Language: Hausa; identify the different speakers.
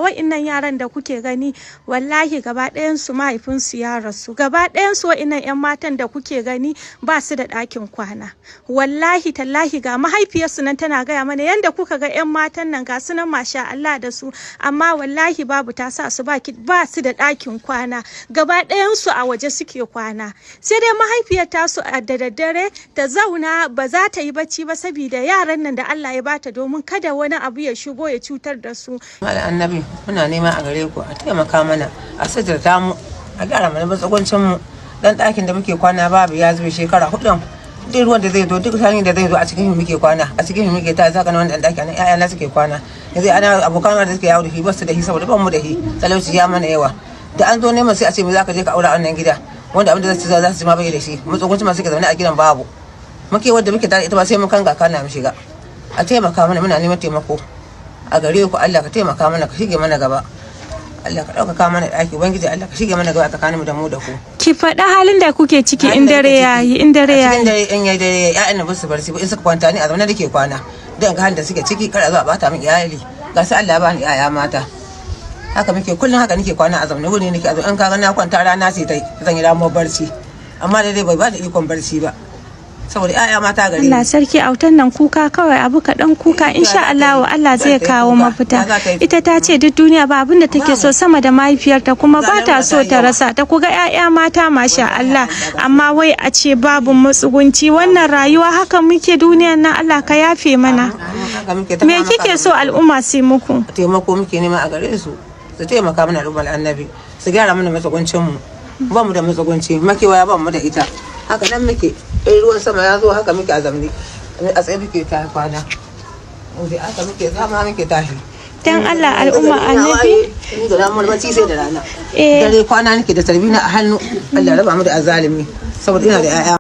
Speaker 1: wa'innan yaran da kuke gani wallahi gaba ɗayan su mahaifinsu ya rasu, gaba ɗayan su wa'innan 'yan matan da kuke gani ba su da ɗakin kwana. Wallahi tallahi ga mahaifiyarsu nan tana gaya mana yanda kuka ga 'yan matan nan ga su nan masha Allah da su, amma wallahi babu ta sa su ba su da ɗakin kwana, gaba ɗayan su a waje suke kwana. Sai dai mahaifiyar tasu da daddare ta zauna ba za ta yi bacci ba saboda yaran nan da Allah ya bata domin kada wani abu ya shigo ya cutar da su.
Speaker 2: Annabi muna nema a gare ku a taimaka mana a sitirta mu a gyara mana matsagoncin mu, dan ɗakin da muke kwana babu ya zube shekara 4. Duk ruwan da zai zo duk sanin da zai zo a cikin muke kwana, a cikin muke ta zaka nan wannan ɗaki nan ƴaƴana suke kwana. Yanzu ana abokan da suke yawo da shi ba su da shi saboda ban mu da shi, talauci ya mana yawa. Da an zo neman sai a ce me zaka je ka aura a wannan gida wanda abin da za su ma bai da shi, matsagoncin ma suke zaune a gidan babu. Muke wanda muke tare ita ba sai mun kanga kana mu shiga. A taimaka mana muna neman taimako a gare ku. Allah ka taimaka mana ka shige mana gaba, Allah ka ɗaukaka mana ɗaki, ubangiji Allah ka shige mana gaba tsakanin mu da mu da ku.
Speaker 1: Ki faɗa halin da kuke ciki in dare yayi, in dare yayi.
Speaker 2: In dare in yayi dare ƴaƴan nan ba su barci ba, in suka kwanta ni a zaune nake kwana dan ga halin da suke ciki, kada zuwa bata min iyali. Ga sai Allah ya bani ƴaƴa mata, haka muke kullun haka nake kwana a zaune, wuri nake a zaune. In kaga na kwanta rana sai zan yi ramuwar barci, amma dai bai ba da ikon barci ba saboda ƴaƴa mata gare ni.
Speaker 1: Allah sarki autan nan kuka kawai, abu kaɗan kuka, insha Allah Allah zai kawo mafita. Ita ta ce duk duniya ba abin da take so sama da mahaifiyarta, kuma ba ta so ta rasa ta. Kuga ƴaƴa mata masha Allah, amma wai a ce babu matsugunci. Wannan rayuwa haka muke duniyan nan, Allah ka yafe mana. Me kike so al'umma su muku?
Speaker 2: Taimako muke nema a gare su taimaka mana al'ummar Annabi, su gyara mana matsuguncin mu. Ba mu da matsugunci, makewaya ba mu da ita, haka nan muke. In ruwan sama ya zo haka muke a zamani, a tsaye muke ta kwana, haka muke zama muke tashi.
Speaker 1: Dan Allah al'umma Annabi
Speaker 2: ni da ramuwar bacci sai da rana, dare kwana nake da tarbina a hannu. Allah raba mu da azalimi saboda ina da 'ya'ya.